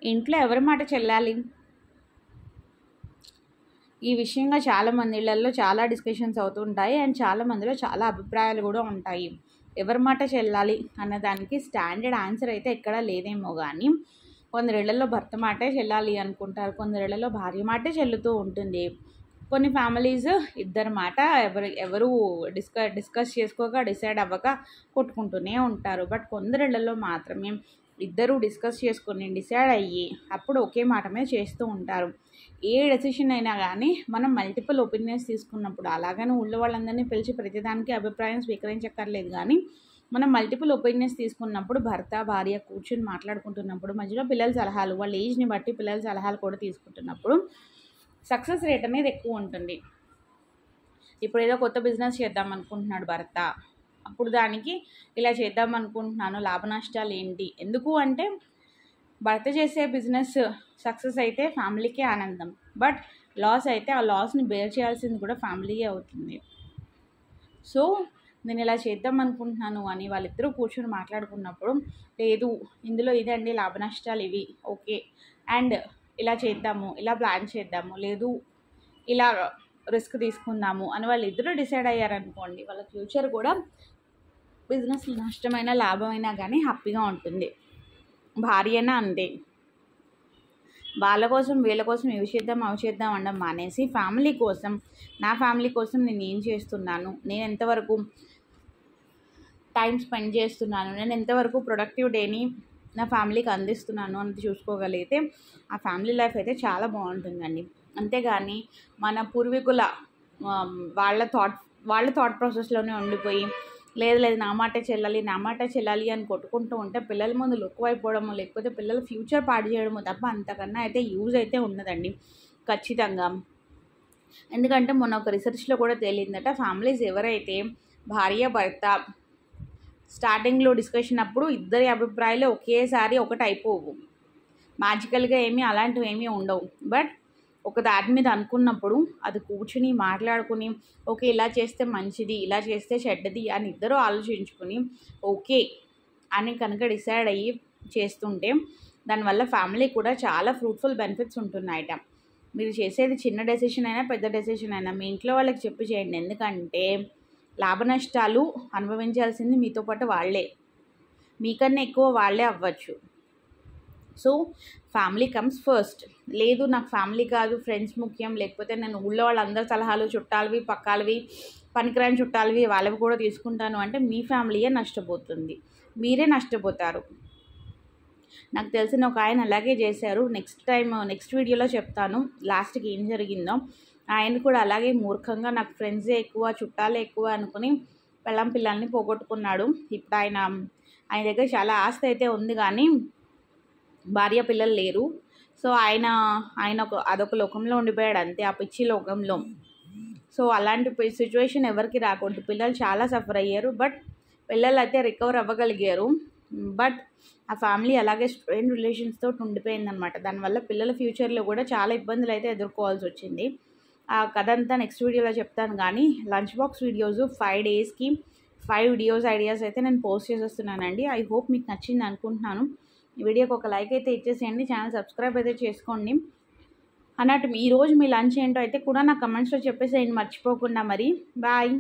ఇంట్లో ఎవరి మాట చెల్లాలి? ఈ విషయంగా చాలా మంది ఇళ్లల్లో చాలా డిస్కషన్స్ అవుతుంటాయి అండ్ చాలా మందిలో చాలా అభిప్రాయాలు కూడా ఉంటాయి. ఎవరి మాట చెల్లాలి అన్నదానికి స్టాండర్డ్ ఆన్సర్ అయితే ఎక్కడా లేదేమో కానీ కొందరిళ్లలో భర్త మాటే చెల్లాలి అనుకుంటారు, కొందరిళ్లలో భార్య మాటే చెల్లుతూ ఉంటుంది. కొన్ని ఫ్యామిలీస్ ఇద్దరు మాట ఎవరు డిస్కస్ చేసుకోక డిసైడ్ అవ్వక కొట్టుకుంటూనే ఉంటారు. బట్ కొందరిళ్లలో మాత్రమే ఇద్దరు డిస్కస్ చేసుకొని డిసైడ్ అయ్యి అప్పుడు ఒకే మాట మీద చేస్తూ ఉంటారు. ఏ డెసిషన్ అయినా కానీ మనం మల్టిపుల్ ఒపీనియన్స్ తీసుకున్నప్పుడు, అలాగని ఊళ్ళో వాళ్ళందరినీ పిలిచి ప్రతిదానికి అభిప్రాయం స్వీకరించక్కర్లేదు, కానీ మనం మల్టిపుల్ ఒపీనియన్స్ తీసుకున్నప్పుడు భర్త భార్య కూర్చొని మాట్లాడుకుంటున్నప్పుడు మధ్యలో పిల్లల సలహాలు, వాళ్ళ ఏజ్ని బట్టి పిల్లల సలహాలు కూడా తీసుకుంటున్నప్పుడు సక్సెస్ రేట్ అనేది ఎక్కువ ఉంటుంది. ఇప్పుడు ఏదో కొత్త బిజినెస్ చేద్దాం అనుకుంటున్నాడు భర్త, అప్పుడు దానికి ఇలా చేద్దాం అనుకుంటున్నాను, లాభ నష్టాలు ఏంటి, ఎందుకు అంటే భర్త చేసే బిజినెస్ సక్సెస్ అయితే ఫ్యామిలీకే ఆనందం, బట్ లాస్ అయితే ఆ లాస్ని బేర్ చేయాల్సింది కూడా ఫ్యామిలీయే అవుతుంది. సో నేను ఇలా చేద్దాం అనుకుంటున్నాను అని వాళ్ళిద్దరూ కూర్చొని మాట్లాడుకున్నప్పుడు, లేదు ఇందులో ఇదండి లాభ నష్టాలు ఇవి, ఓకే అండ్ ఇలా చేద్దాము, ఇలా ప్లాన్ చేద్దాము, లేదు ఇలా రిస్క్ తీసుకుందాము అని వాళ్ళిద్దరూ డిసైడ్ అయ్యారనుకోండి, వాళ్ళ ఫ్యూచర్ కూడా బిజినెస్ నష్టమైనా లాభమైనా కానీ హ్యాపీగా ఉంటుంది. భార్యనా అంతే, వాళ్ళ కోసం వీళ్ళ కోసం ఇవి చేద్దాం అవి చేద్దాం అనడం మానేసి ఫ్యామిలీ కోసం, నా ఫ్యామిలీ కోసం నేను ఏం చేస్తున్నాను, నేను ఎంతవరకు టైం స్పెండ్ చేస్తున్నాను, నేను ఎంతవరకు ప్రొడక్టివ్ డేని నా ఫ్యామిలీకి అందిస్తున్నాను అని చూసుకోగలిగితే ఆ ఫ్యామిలీ లైఫ్ అయితే చాలా బాగుంటుందండి. అంతేగాని మన పూర్వీకుల వాళ్ళ థాట్ ప్రాసెస్లోనే ఉండిపోయి లేదు నా మాటే చెల్లాలి అని కొట్టుకుంటూ ఉంటే పిల్లల ముందు ఎక్కువైపోవడము, లేకపోతే పిల్లల ఫ్యూచర్ పాడు చేయడము తప్ప అంతకన్నా అయితే యూజ్ అయితే ఉండదండి ఖచ్చితంగా. ఎందుకంటే మొన్న ఒక రీసెర్చ్లో కూడా తేలిందట, ఫ్యామిలీస్ ఎవరైతే భార్య భర్త స్టార్టింగ్లో డిస్కషన్ అప్పుడు ఇద్దరి అభిప్రాయాలు ఒకేసారి ఒకటి అయిపోవు, మ్యాజికల్గా ఏమీ అలాంటివి ఏమీ ఉండవు. బట్ ఒక దాని మీద అనుకున్నప్పుడు అది కూర్చుని మాట్లాడుకుని ఓకే ఇలా చేస్తే మంచిది, ఇలా చేస్తే చెడ్డది అని ఇద్దరు ఆలోచించుకుని ఓకే అని కనుక డిసైడ్ అయ్యి చేస్తుంటే దానివల్ల ఫ్యామిలీ కూడా చాలా ఫ్రూట్ఫుల్ బెనిఫిట్స్ ఉంటున్నాయట. మీరు చేసేది చిన్న డెసిషన్ అయినా పెద్ద డెసిషన్ అయినా మీ ఇంట్లో వాళ్ళకి చెప్పి చేయండి, ఎందుకంటే లాభ నష్టాలు అనుభవించాల్సింది మీతో పాటు వాళ్ళే, మీకన్నా ఎక్కువ వాళ్ళే అవ్వచ్చు. So family comes first. లేదు నాకు ఫ్యామిలీ కాదు ఫ్రెండ్స్ ముఖ్యం, లేకపోతే నేను ఊళ్ళో వాళ్ళందరి సలహాలు చుట్టాలవి పక్కాలవి పనికిరాని చుట్టాలవి వాళ్ళవి కూడా తీసుకుంటాను అంటే మీ ఫ్యామిలీయే నష్టపోతుంది, మీరే నష్టపోతారు. నాకు తెలిసిన ఒక ఆయన అలాగే చేశారు, నెక్స్ట్ వీడియోలో చెప్తాను లాస్ట్కి ఏం జరిగిందో. ఆయన కూడా అలాగే మూర్ఖంగా నాకు ఫ్రెండ్సే ఎక్కువ చుట్టాలే ఎక్కువ అనుకుని పిల్లల్ని పోగొట్టుకున్నాడు. ఇప్పుడు ఆయన దగ్గర చాలా ఆస్తి అయితే ఉంది కానీ భార్య పిల్లలు లేరు. సో ఆయన అదొక లోకంలో ఉండిపోయాడు అంతే, ఆ పిచ్చి లోకంలో. సో అలాంటి సిచ్యువేషన్ ఎవరికి రాకూడదు. పిల్లలు చాలా సఫర్ అయ్యారు, బట్ పిల్లలు అయితే రికవర్ అవ్వగలిగారు. బట్ ఆ ఫ్యామిలీ అలాగే స్ట్రెయిన్ రిలేషన్స్ తోటి ఉండిపోయిందనమాట. దానివల్ల పిల్లల ఫ్యూచర్లో కూడా చాలా ఇబ్బందులు అయితే ఎదుర్కోవాల్సి వచ్చింది. ఆ కథ అంతా నెక్స్ట్ వీడియోలో చెప్తాను. కానీ లంచ్ బాక్స్ వీడియోస్ 5 డేస్కి 5 వీడియోస్ ఐడియాస్ అయితే నేను పోస్ట్ చేసేస్తున్నానండి. ఐ హోప్ మీకు నచ్చింది అనుకుంటున్నాను. ఈ వీడియోకి ఒక లైక్ అయితే ఇచ్చేసేయండి, ఛానల్ సబ్స్క్రైబ్ అయితే చేసుకోండి. అన్నట్టు ఈరోజు మీ లంచ్ ఏంటో అయితే కూడా నా కమెంట్స్లో చెప్పేసేయండి మర్చిపోకుండా. మరి బాయ్.